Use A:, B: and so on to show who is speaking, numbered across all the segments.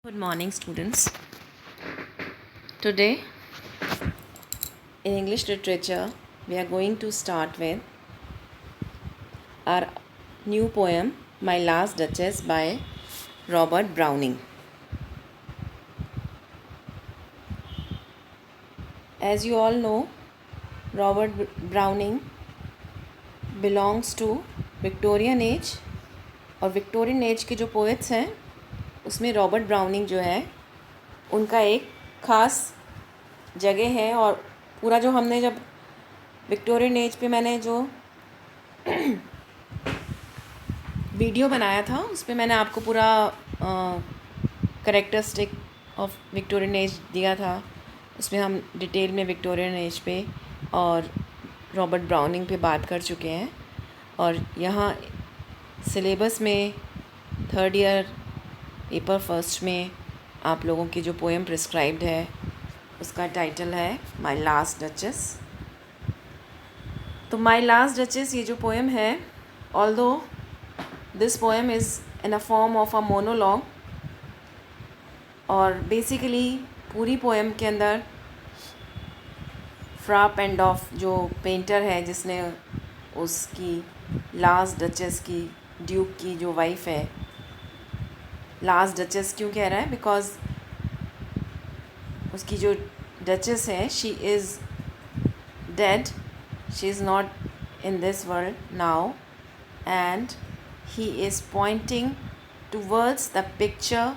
A: Good morning, students. Today, in English literature, we are going to start with our new poem, My Last Duchess by Robert Browning. As you all know, Robert Browning belongs to Victorian age और Victorian age के जो poets हैं उसमें Robert browning जो है उनका एक ख़ास जगह है। और पूरा जो हमने जब विक्टोरियन एज पे मैंने जो वीडियो बनाया था उस पर मैंने आपको पूरा करेक्टरिस्टिक ऑफ विक्टोरियन एज दिया था। उसमें हम डिटेल में विक्टोरियन एज पे और रॉबर्ट ब्राउनिंग पे बात कर चुके हैं। और यहाँ सिलेबस में 3rd ईयर पेपर फर्स्ट में आप लोगों की जो पोएम प्रिस्क्राइब्ड है उसका टाइटल है माय लास्ट डचेस। तो माय लास्ट डचेस ये जो पोएम है, although this poem is in a form of a monologue, और बेसिकली पूरी पोएम के अंदर फ्रा पेंडॉफ जो पेंटर है जिसने उसकी लास्ट डचेस की ड्यूक की जो वाइफ है, लास्ट डचेस क्यों कह रहा है बिकॉज उसकी जो डचेस है she is dead, she is not in this world now, and he is pointing towards the picture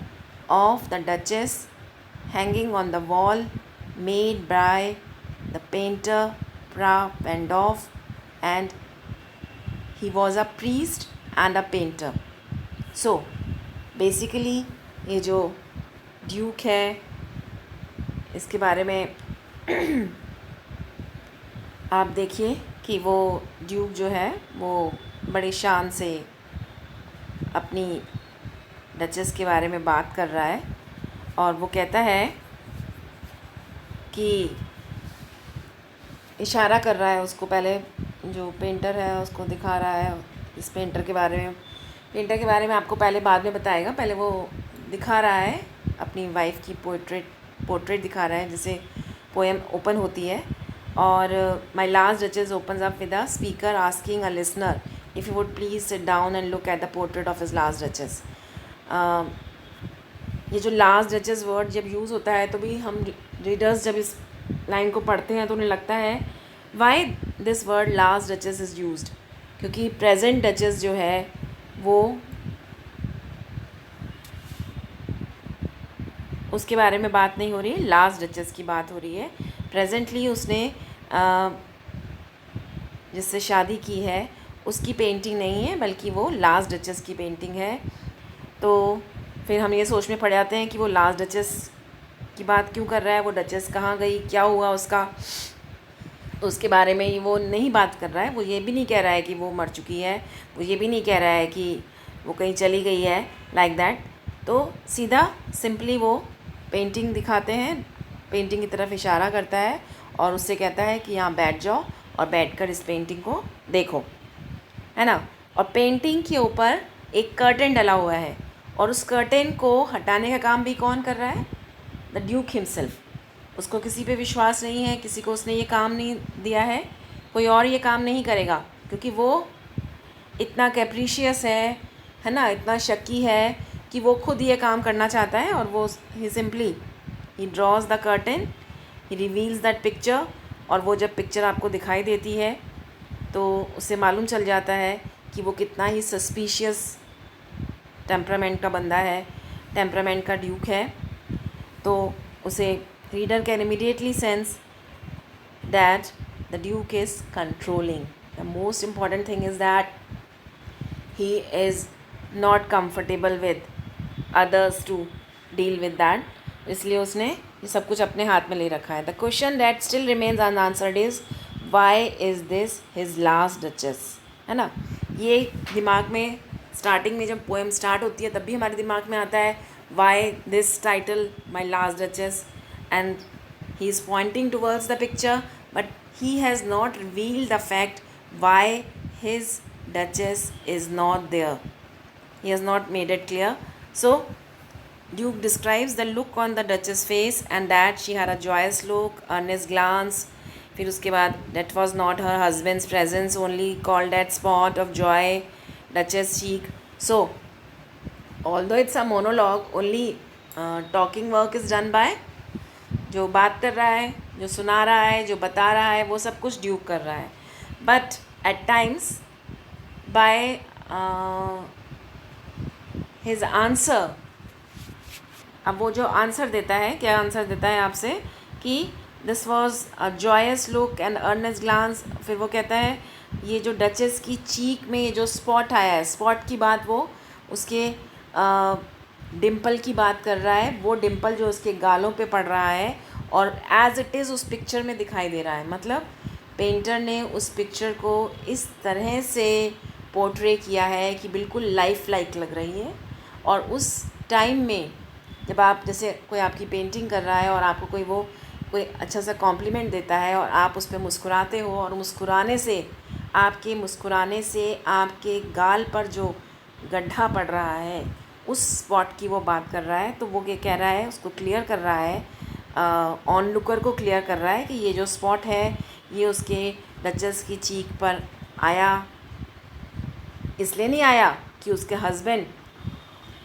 A: of the duchess hanging on the wall made by the painter Pra Pandolf, and he was a priest and a painter. So basically ये जो Duke है इसके बारे में आप देखिए कि वो ड्यूक जो है वो बड़ी शान से अपनी डचेस के बारे में बात कर रहा है। और वो कहता है कि इशारा कर रहा है उसको, पहले जो पेंटर है उसको दिखा रहा है इस पेंटर के बारे में। पेंटर के बारे में आपको पहले बाद में बताएगा, पहले वो दिखा रहा है अपनी वाइफ की पोर्ट्रेट दिखा रहा है जिसे पोएम ओपन होती है। और my last duchess opens up with a speaker asking a listener if you would please sit down and look at the portrait of his last duchess. ये जो लास्ट डचेस वर्ड जब use होता है तो भी हम रीडर्स जब इस लाइन को पढ़ते हैं तो उन्हें लगता है why this word last duchess is used, क्योंकि प्रेजेंट डचेस जो है वो उसके बारे में बात नहीं हो रही है, लास्ट डचेस की बात हो रही है। प्रेजेंटली उसने जिससे शादी की है उसकी पेंटिंग नहीं है बल्कि वो लास्ट डचेस की पेंटिंग है। तो फिर हम ये सोच में पड़ जाते हैं कि वो लास्ट डचेस की बात क्यों कर रहा है, वो डचेस कहाँ गई, क्या हुआ उसका, उसके बारे में वो नहीं बात कर रहा है। वो ये भी नहीं कह रहा है कि वो मर चुकी है, वो ये भी नहीं कह रहा है कि वो कहीं चली गई है लाइक दैट। तो सीधा सिंपली वो पेंटिंग दिखाते हैं, पेंटिंग की तरफ इशारा करता है और उससे कहता है कि यहाँ बैठ जाओ और बैठकर इस पेंटिंग को देखो, है ना। और पेंटिंग के ऊपर एक कर्टेन डला हुआ है और उस कर्टेन को हटाने का काम भी कौन कर रहा है, द ड्यूक हिमसेल्फ। उसको किसी पे विश्वास नहीं है, किसी को उसने ये काम नहीं दिया है, कोई और ये काम नहीं करेगा क्योंकि वो इतना कैप्रिशियस है ना, इतना शक्की है कि वो खुद ये काम करना चाहता है। और वो ही simply he draws the curtain, he reveals that picture, और वो जब पिक्चर आपको दिखाई देती है तो उससे मालूम चल जाता है कि वो कितना ही सस्पिशियस टेम्परामेंट का बंदा है, टेम्परामेंट का ड्यूक है। तो उसे reader can immediately sense that the duke is controlling. The most important thing is that he is not comfortable with others to deal with that, इसलिए उसने ये सब कुछ अपने हाथ में ले रखा है। The question that still remains unanswered is why is this his last duchess, है ना। ये दिमाग में स्टार्टिंग में जब पोएम स्टार्ट होती है तब भी हमारे दिमाग में आता है why this title my last duchess, and he is pointing towards the picture but he has not revealed the fact why his duchess is not there, he has not made it clear. So Duke describes the look on the Duchess' face and that she had a joyous look, earnest glance. फिर उसके बाद that was not her husband's presence only called that spot of joy Duchess' cheek. So although it's a monologue, only talking work is done by जो बात कर रहा है, जो सुना रहा है, जो बता रहा है, वो सब कुछ ड्यूक कर रहा है. But at times by his answer, अब वो जो आंसर देता है, क्या आंसर देता है आपसे कि this was a joyous look and earnest glance. फिर वो कहता है ये जो डचेस की चीक में ये जो स्पॉट आया है, स्पॉट की बात वो उसके डिम्पल की बात कर रहा है. वो डिम्पल जो उसके गालों पे पड़ रहा है और एज़ इट इज़ उस पिक्चर में दिखाई दे रहा है. मतलब पेंटर ने उस पिक्चर को इस तरह से पोर्ट्रे किया है कि बिल्कुल लाइफ लाइक लग रही है. और उस टाइम में जब आप जैसे कोई आपकी पेंटिंग कर रहा है और आपको कोई अच्छा सा कॉम्प्लीमेंट देता है और आप उस पर मुस्कुराते हो और मुस्कुराने से आपके गाल पर जो गड्ढा पड़ रहा है उस स्पॉट की वो बात कर रहा है. तो वो ये कह रहा है, उसको क्लियर कर रहा है, ऑन लुकर को क्लियर कर रहा है कि ये जो स्पॉट है ये उसके डचेस की चीक पर आया, इसलिए नहीं आया कि उसके हस्बैंड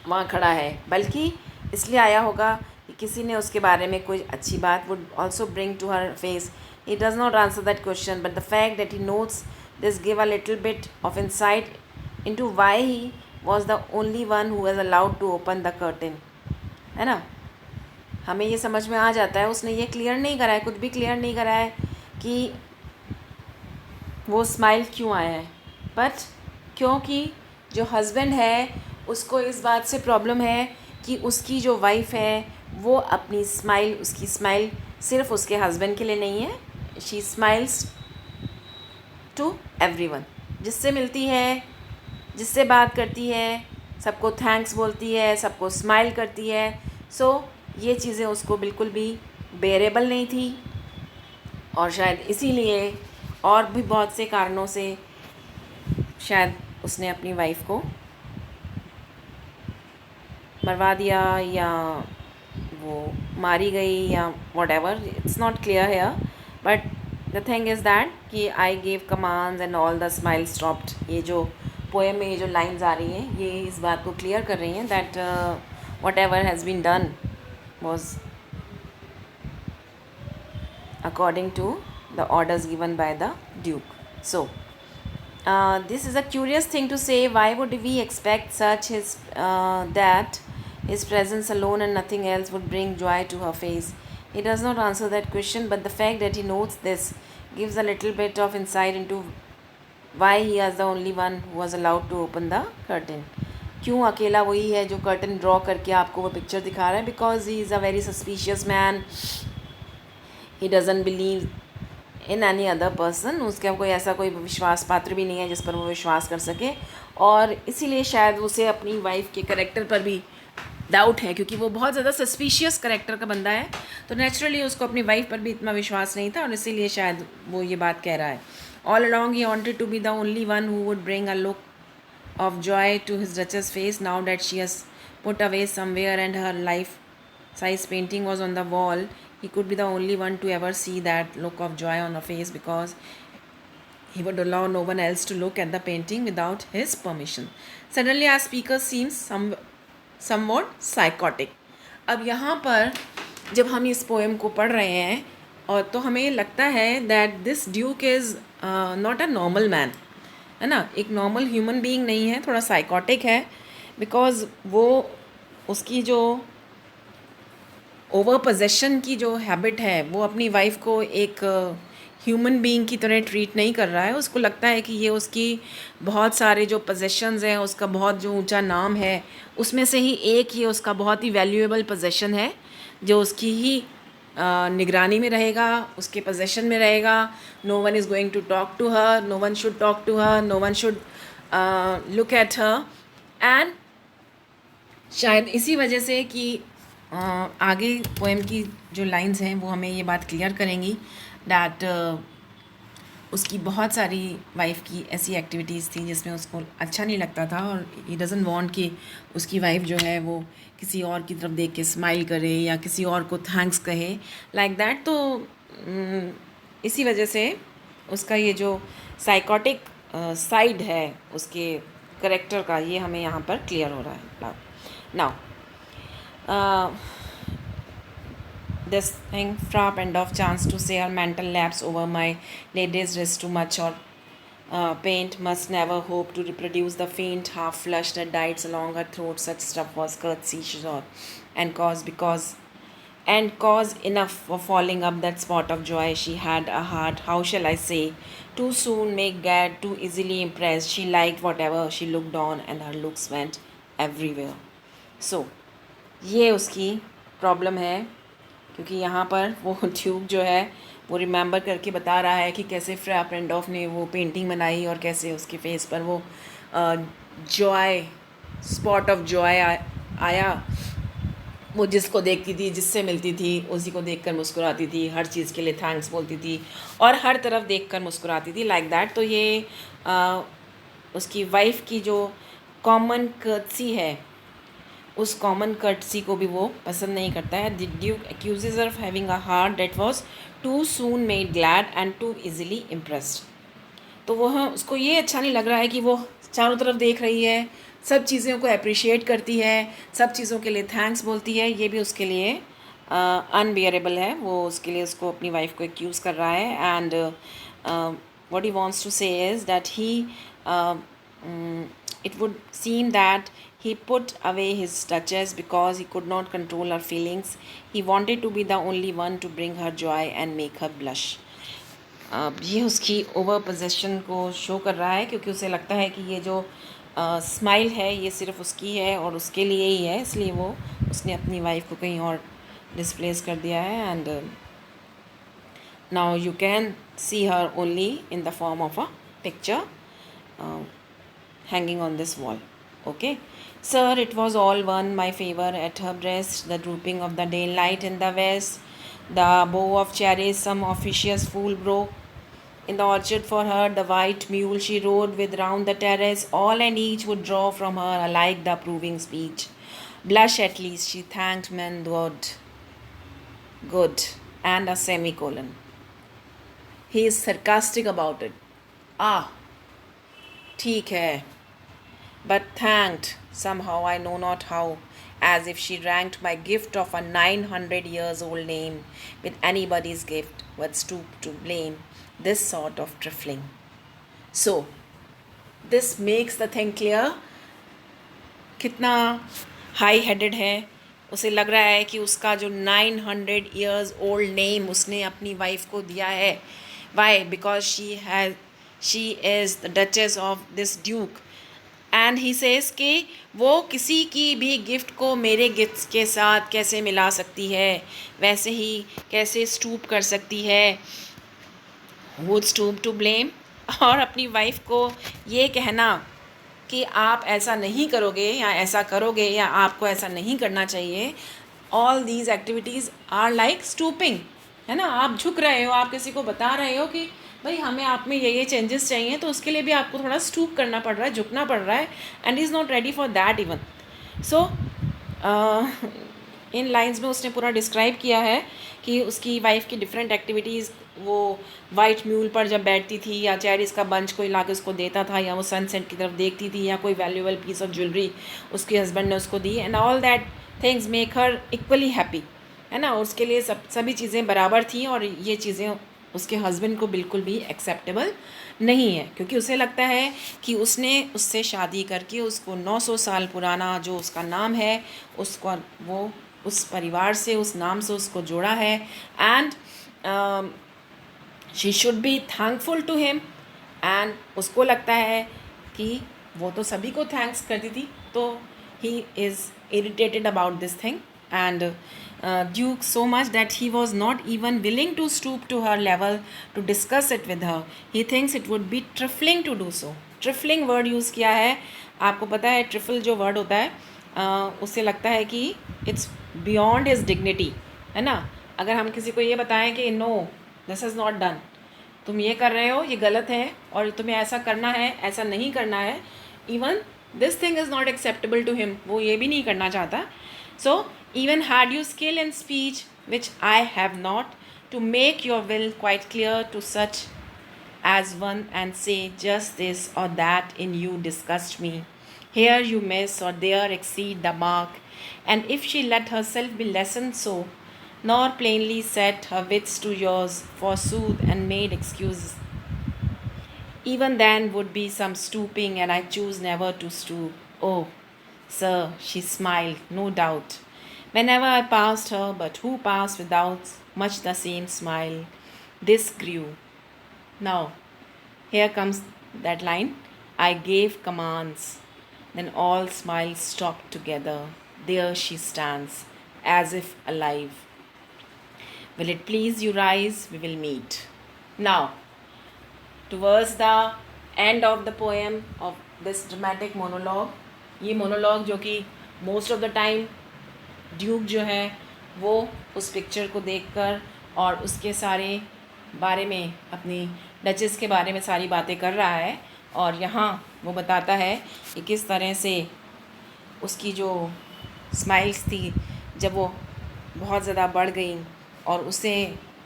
A: वहाँ खड़ा है, बल्कि इसलिए आया होगा कि किसी ने उसके बारे में कोई अच्छी बात would also bring to her face. He does not answer that question but the fact that he notes this give a little bit of insight into why he was the only one who was allowed to open the curtain. है ना, हमें ये समझ में आ जाता है. उसने ये क्लियर नहीं करा है, कुछ भी क्लियर नहीं करा है कि वो स्माइल क्यों आया है. बट क्योंकि जो हस्बैंड है उसको इस बात से प्रॉब्लम है कि उसकी जो वाइफ है वो अपनी स्माइल, उसकी स्माइल सिर्फ उसके हस्बैंड के लिए नहीं है. शी स्माइल्स टू एवरीवन, जिससे मिलती है, जिससे बात करती है, सबको थैंक्स बोलती है, सबको स्माइल करती है. सो ये चीज़ें उसको बिल्कुल भी बेरेबल नहीं थी और शायद इसीलिए और भी बहुत से कारणों से शायद उसने अपनी वाइफ को मरवा दिया या वो मारी गई या whatever. It's not clear here, but the thing is that कि I gave commands and all the smile stopped. ये जो पोएम में ये जो लाइंस आ रही हैं ये इस बात को क्लियर कर रही हैं that whatever has been done was according to the orders given by the Duke. So this is a curious thing to say. Why would we expect such that his presence alone and nothing else would bring joy to her face? He does not answer that question, but the fact that he notes this gives a little bit of insight into why he is the only one who was allowed to open the curtain. क्यों अकेला वही है जो curtain draw करके आपको वो picture दिखा रहा है. Because he is a very suspicious man. He doesn't believe in any other person. उसका कोई ऐसा कोई विश्वास पात्र भी नहीं है जिस पर वो विश्वास कर सके. और इसीलिए शायद उसे अपनी वाइफ के करेक्टर पर भी डाउट है, क्योंकि वो बहुत ज़्यादा सस्पिशियस करेक्टर का बंदा है. तो नेचुरली उसको अपनी वाइफ पर भी इतना विश्वास नहीं था और इसीलिए शायद वो ये बात कह रहा है. All along he wanted to be the only one who would bring a look of joy to his duchess face. Now that she has put away somewhere and her life size painting was on the wall, he could be the only one to ever see that look of joy on her face, because he would allow no one else to look at the painting without his permission. Suddenly our speaker seems somewhat psychotic. अब यहाँ पर जब हम इस poem को पढ़ रहे हैं और तो हमें लगता है that this duke is not a normal man, है ना, एक नॉर्मल ह्यूमन बीइंग नहीं है, थोड़ा साइकोटिक है. बिकॉज वो उसकी जो ओवर पोजेशन की जो हैबिट है वो अपनी वाइफ को एक ह्यूमन बीइंग की तरह ट्रीट नहीं कर रहा है. उसको लगता है कि ये उसकी बहुत सारे जो पोजेशंस हैं, उसका बहुत जो ऊंचा नाम है, उसमें से ही एक ये उसका बहुत ही वैल्यूएबल पोजेशन है जो उसकी ही निगरानी में रहेगा, उसके पोजेशन में रहेगा. No one is going to talk to her, no one should talk to her, no one should look at her. And शायद इसी वजह से कि आगे पोएम की जो लाइंस हैं वो हमें ये बात क्लियर करेंगी दैट उसकी बहुत सारी वाइफ की ऐसी एक्टिविटीज़ थी जिसमें उसको अच्छा नहीं लगता था, और ही डजंट वांट कि उसकी वाइफ जो है वो किसी और की तरफ देख के स्माइल करे या किसी और को थैंक्स कहे लाइक दैट। तो इसी वजह से उसका ये जो साइकोटिक साइड है उसके करेक्टर का, ये हमें यहाँ पर क्लियर हो रहा है now. This thing frap and off chance to say her mental lapse over my lady's wrist too much or paint must never hope to reproduce the faint half flush that dies along her throat. Such stuff was courtesy sure and cause enough for falling up that spot of joy. She had a heart, how shall I say, too soon make glad, too easily impressed. She liked whatever she looked on and her looks went everywhere. So ये उसकी problem है, क्योंकि यहाँ पर वो Duke जो है वो रिमेंबर करके बता रहा है कि कैसे फ्रैप रेंडॉफ ने वो पेंटिंग बनाई और कैसे उसके फेस पर वो जॉय, स्पॉट ऑफ जॉय आया। वो जिसको देखती थी, जिससे मिलती थी, उसी को देखकर मुस्कुराती थी, हर चीज़ के लिए थैंक्स बोलती थी और हर तरफ देखकर मुस्कुराती थी लाइक दैट। तो ये उसकी वाइफ की जो कॉमन कर्टसी है, उस कॉमन कर्टसी को भी वो पसंद नहीं करता है। The duke accuses of having a heart that was too soon made glad and too easily impressed. तो वह उसको ये अच्छा नहीं लग रहा है कि वो चारों तरफ देख रही है, सब चीज़ों को अप्रिशिएट करती है, सब चीज़ों के लिए थैंक्स बोलती है, ये भी उसके लिए अनबियरेबल है। वो उसके लिए उसको अपनी वाइफ को एक्यूज़ कर रहा है। And what he wants to say is that he it would seem that he put away his touches because he could not control her feelings. He wanted to be the only one to bring her joy and make her blush. ये उसकी over possession को show कर रहा है, क्योंकि उसे लगता है कि ये जो स्माइल है ये सिर्फ उसकी है और उसके लिए ही है, इसलिए वो उसने अपनी वाइफ को कहीं और डिस्प्लेस कर दिया है। And now you can see her only in the form of a picture hanging on this wall. Okay, sir, it was all one, my favor at her breast, the drooping of the daylight in the west, the bow of cherries some officious fool broke in the orchard for her, the white mule she rode with round the terrace, all and each would draw from her alike the approving speech. Blush at least, she thanked men good, and a semicolon. He is sarcastic about it. Ah, ठीक है, but thanked somehow, I know not how, as if she ranked my gift of a 900 years old name with anybody's gift, would stoop to blame this sort of trifling. So this makes the thing clear कितना high headed है। उसे लग रहा है कि उसका जो 900 years old name उसने अपनी वाइफ को दिया है। Why? Because she is the duchess of this duke. And he says कि वो किसी की भी गिफ्ट को मेरे गिफ्ट्स के साथ कैसे मिला सकती है, वैसे ही कैसे स्टूप कर सकती है, वुड स्टूप टू ब्लेम। और अपनी वाइफ को ये कहना कि आप ऐसा नहीं करोगे या ऐसा करोगे या आपको ऐसा नहीं करना चाहिए, all these activities are like stooping, है ना। आप झुक रहे हो, आप किसी को बता रहे हो कि भाई हमें आप में ये चेंजेस चाहिए, तो उसके लिए भी आपको थोड़ा स्टूप करना पड़ रहा है, झुकना पड़ रहा है। And is not ready for that even. So in lines में उसने पूरा डिस्क्राइब किया है कि उसकी वाइफ की डिफरेंट एक्टिविटीज़, वो वाइट म्यूल पर जब बैठती थी या चेरीज़ का बंच कोई ला के उसको देता था, या वो सनसेट की तरफ देखती थी, या कोई वैल्यूएबल पीस ऑफ ज्वेलरी उसके हस्बैंड ने उसको दी, and all that things make her equally happy, है ना। उसके लिए सभी चीज़ें बराबर थी, और ये चीज़ें उसके हस्बैंड को बिल्कुल भी एक्सेप्टेबल नहीं है, क्योंकि उसे लगता है कि उसने उससे शादी करके उसको 900 साल पुराना जो उसका नाम है उसको, वो उस परिवार से, उस नाम से उसको जोड़ा है। And she should be thankful to him. And उसको लगता है कि वो तो सभी को थैंक्स करती थी, तो he is irritated about this thing and Duke so much that he was not even willing to stoop to her level to discuss it with her. He thinks it would be trifling to do so. Trifling word use किया है। आपको पता है trifle जो word होता है उससे लगता है कि इट्स बियॉन्ड हिज डिग्निटी, है ना। अगर हम किसी को ये बताएं कि no this is not done, तुम ये कर रहे हो, ये गलत है, और तुम्हें ऐसा करना है, ऐसा नहीं करना है. Even this thing is not acceptable to him, वो ये भी नहीं करना चाहता. सो even had you skill in speech which I have not, to make your will quite clear to such as one, and say just this or that in you disgust me. Here you miss or there exceed the mark, and if she let herself be lessoned so, nor plainly set her wits to yours, forsooth, and made excuses, even then would be some stooping, and I choose never to stoop. Oh, sir, she smiled, no doubt, whenever I passed her, but who passed without much the same smile? This grew. Now, here comes that line. I gave commands, then all smiles stopped together. There she stands, as if alive. Will it please you rise? We will meet. Now, towards the end of the poem of this dramatic monologue, ये monologue जो कि most of the time Duke जो है वो उस picture को देखकर और उसके सारे बारे में, अपनी डचेस के बारे में सारी बातें कर रहा है. और यहाँ वो बताता है कि किस तरह से उसकी जो स्माइल्स थी जब वो बहुत ज़्यादा बढ़ गई, और उसे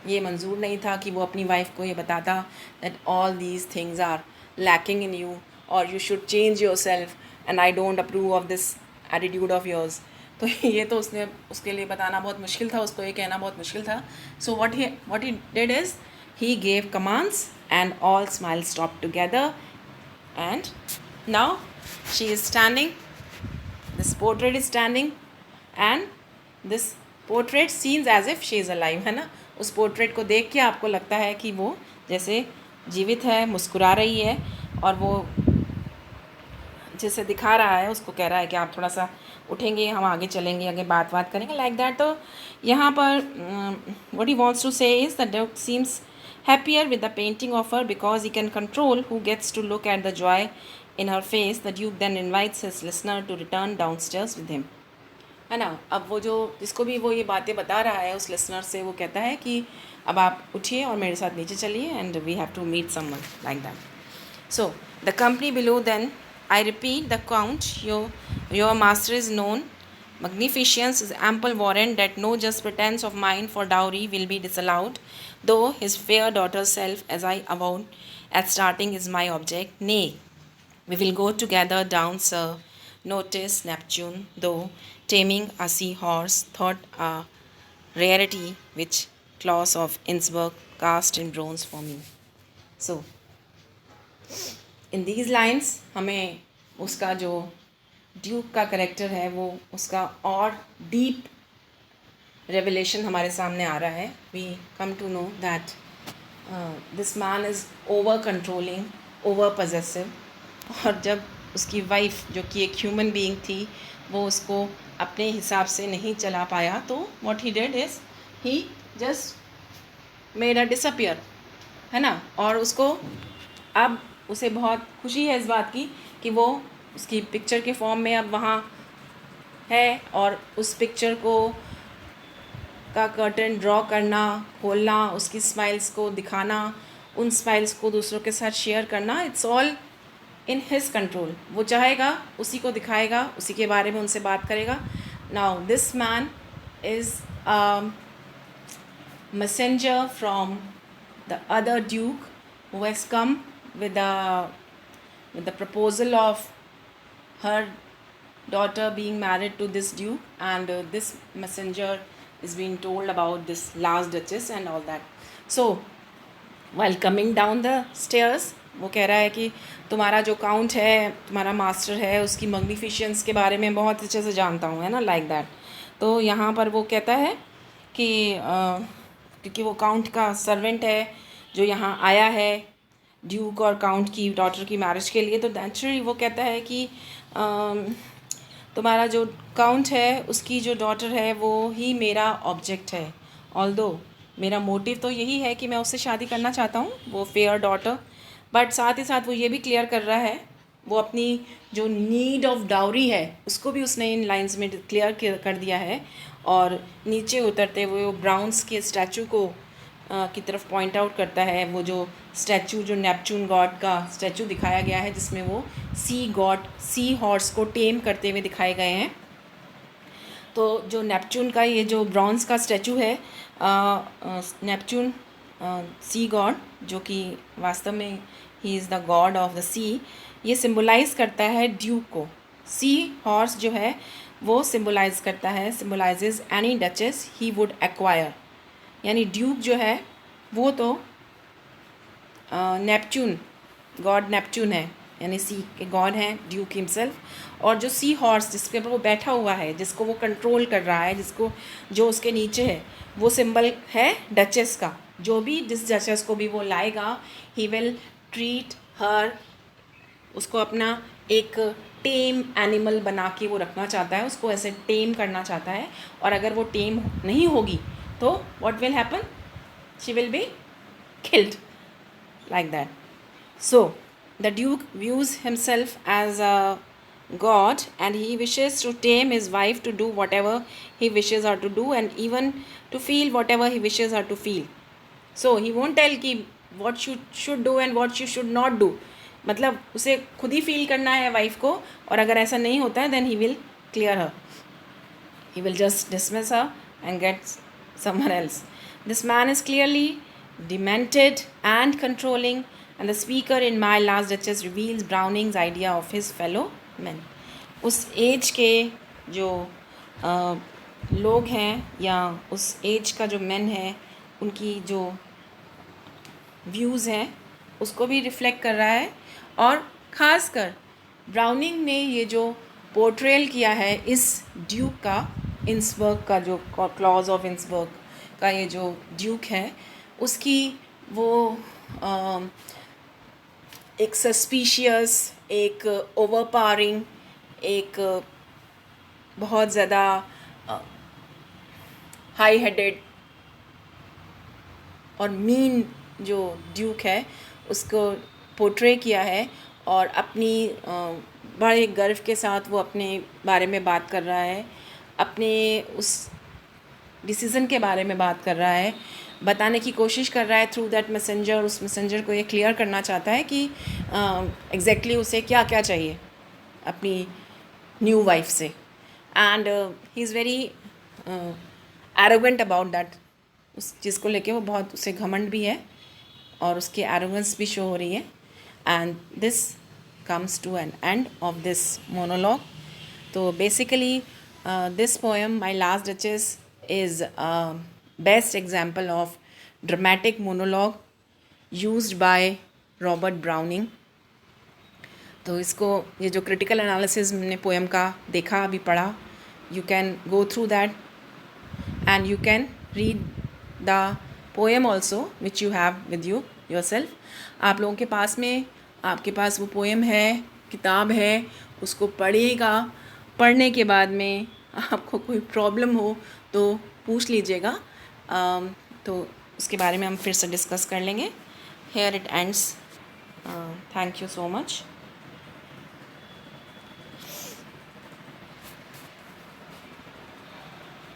A: ये मंजूर नहीं था कि वो अपनी वाइफ को ये बताता that all these things are lacking in you, और you should change yourself, and I don't approve of this attitude of yours. तो ये तो उसने उसके लिए बताना बहुत मुश्किल था, उसको ये कहना बहुत मुश्किल था. So what he did is he gave commands and all smiles stopped together, and now she is standing, this portrait is standing, and this portrait seems as if she is alive, है ना. उस portrait को देख के आपको लगता है कि वो जैसे जीवित है, मुस्कुरा रही है, और वो जैसे दिखा रहा है, उसको कह रहा है कि आप थोड़ा सा उठेंगे, हम आगे चलेंगे, आगे बात करेंगे, लाइक दैट. तो यहाँ पर what he wants to say is that Duke seems happier with the painting of her because he can control who gets to look at the joy in her face. The Duke then invites his listener to return downstairs with him, है ना. अब वो जो जिसको भी वो ये बातें बता रहा है, उस लिसनर से वो कहता है कि अब आप उठिए और मेरे साथ नीचे चलिए, and we have to meet someone, like that. So the company below then, I repeat the count, your master is known. Magnificence is ample warrant that no just pretence of mine for dowry will be disallowed, though his fair daughter's self, as I avowed at starting, is my object. Nay, we will go together down, sir. Notice Neptune, though taming a seahorse, thought a rarity which Claus of Innsbruck cast in bronze for me. So, in these lines हमें उसका जो Duke का character है वो उसका और deep revelation हमारे सामने आ रहा है. We come to know that this man is over controlling, over possessive, और जब उसकी वाइफ जो कि एक ह्यूमन बीइंग थी वो उसको अपने हिसाब से नहीं चला पाया, तो what he did is he just made a disappear, है ना. और उसको अब उसे बहुत खुशी है इस बात की कि वो उसकी पिक्चर के फॉर्म में अब वहाँ है, और उस पिक्चर को का कर्टन ड्रॉ करना, खोलना, उसकी स्माइल्स को दिखाना, उन स्माइल्स को दूसरों के साथ शेयर करना, it's all in his control. वो चाहेगा उसी को दिखाएगा, उसी के बारे में उनसे बात करेगा. Now this man is messenger from the other Duke who has come with the proposal of her daughter being married to this duke, and this messenger is being told about this last duchess and all that. So while coming down the stairs, वो कह रहा है कि तुम्हारा जो count है, तुम्हारा master है, उसकी मैग्निफिशेंस के बारे में बहुत अच्छे से जानता हूँ, है ना, लाइक दैट. तो यहाँ पर वो कहता है कि क्योंकि वो काउंट का सर्वेंट है जो यहाँ आया है ड्यूक और काउंट की डॉटर की मैरिज के लिए, तो नेचुरली वो कहता है कि तुम्हारा जो काउंट है उसकी जो डॉटर है वो ही मेरा ऑब्जेक्ट है. ऑल्दो मेरा मोटिव तो यही है कि मैं उससे शादी करना चाहता हूँ, वो फेयर डॉटर, बट साथ ही साथ वो ये भी क्लियर कर रहा है, वो अपनी जो नीड ऑफ डाउरी है उसको भी उसने इन लाइंस में क्लियर कर दिया है. और नीचे उतरते हुए वो ब्राउन्स के स्टैचू को की तरफ पॉइंट आउट करता है। वो जो स्टैचू, जो नेपच्यून गॉड का स्टैचू दिखाया गया है, जिसमें वो सी गॉड, सी हॉर्स को टेम करते हुए दिखाए गए हैं। तो जो नेपच्यून का ये जो ब्रॉन्ज़ का स्टैचू है, नेपच्यून सी गॉड, जो कि वास्तव में he is the god of the sea, ये सिम्बलाइज़ करता है ड्यूक को। सी हॉर्स जो है वो सिम्बलाइज़ करता है, symbolises any duchess he would acquire. यानी ड्यूक जो है वो तो नेपच्यून, गॉड नेपच्यून है, यानी सी के गॉड हैं ड्यूक हिमसेल्फ। और जो सी हॉर्स जिसके ऊपर वो बैठा हुआ है, जिसको वो कंट्रोल कर रहा है, जिसको, जो उसके नीचे है, वो सिंबल है डचेस का। जो भी जिस डचेस को भी वो लाएगा, ही विल ट्रीट हर, उसको अपना एक टेम एनिमल बना के वो रखना चाहता है, उसको ऐसे टेम करना चाहता है। और अगर वो टेम नहीं होगी तो what will happen, she will be killed, like that. So the duke views himself as a god, and he wishes to tame his wife to do whatever he wishes her to do, and even to feel whatever he wishes her to feel. So he won't tell कि what you should do and what you should not do. मतलब उसे खुद ही feel करना है wife को, और अगर ऐसा नहीं होता है then he will clear her. He will just dismiss her and get someone else. This man is clearly demented and controlling, and the speaker in My Last Duchess reveals Browning's idea of his fellow men. उस as के जो लोग हैं, या उस as का जो main है, उनकी जो व्यूज़ हैं, उसको भी रिफ्लेक्ट कर रहा है। और ख़ासकर ब्राउनिंग ने ये जो पोर्ट्रेल किया है इस ड्यूक का, इंसबर्ग का, जो क्लॉज ऑफ इंसबर्ग का ये जो ड्यूक है, उसकी वो एक सस्पिशियस, एक ओवरपावरिंग, एक बहुत ज़्यादा हाई हेडेड और मीन जो ड्यूक है उसको पोर्ट्रे किया है। और अपनी बड़े गर्व के साथ वो अपने बारे में बात कर रहा है, अपने उस डिसीज़न के बारे में बात कर रहा है, बताने की कोशिश कर रहा है थ्रू दैट मैसेंजर। उस मैसेंजर को ये क्लियर करना चाहता है कि एग्जैक्टली उसे क्या क्या चाहिए अपनी न्यू वाइफ से। And he is very arrogant about that. उस चीज़ को लेके वो बहुत, उसे घमंड भी है और उसकी एरोगेंस भी शो हो रही है। And this comes to an end of this monologue. तो basically this poem, My Last Duchess, is a best example of dramatic monologue used by Robert Browning. तो इसको, ये जो क्रिटिकल एनालिसिस मैंने पोएम का देखा, अभी पढ़ा, you can go through that and you can read the poem also which you have with you yourself. आप लोगों के पास में, आपके पास वो पोएम है, किताब है, उसको पढ़िएगा। पढ़ने के बाद में आपको कोई प्रॉब्लम हो तो पूछ लीजिएगा, तो उसके बारे में हम फिर से डिस्कस कर लेंगे। Here it ends. Thank you so much.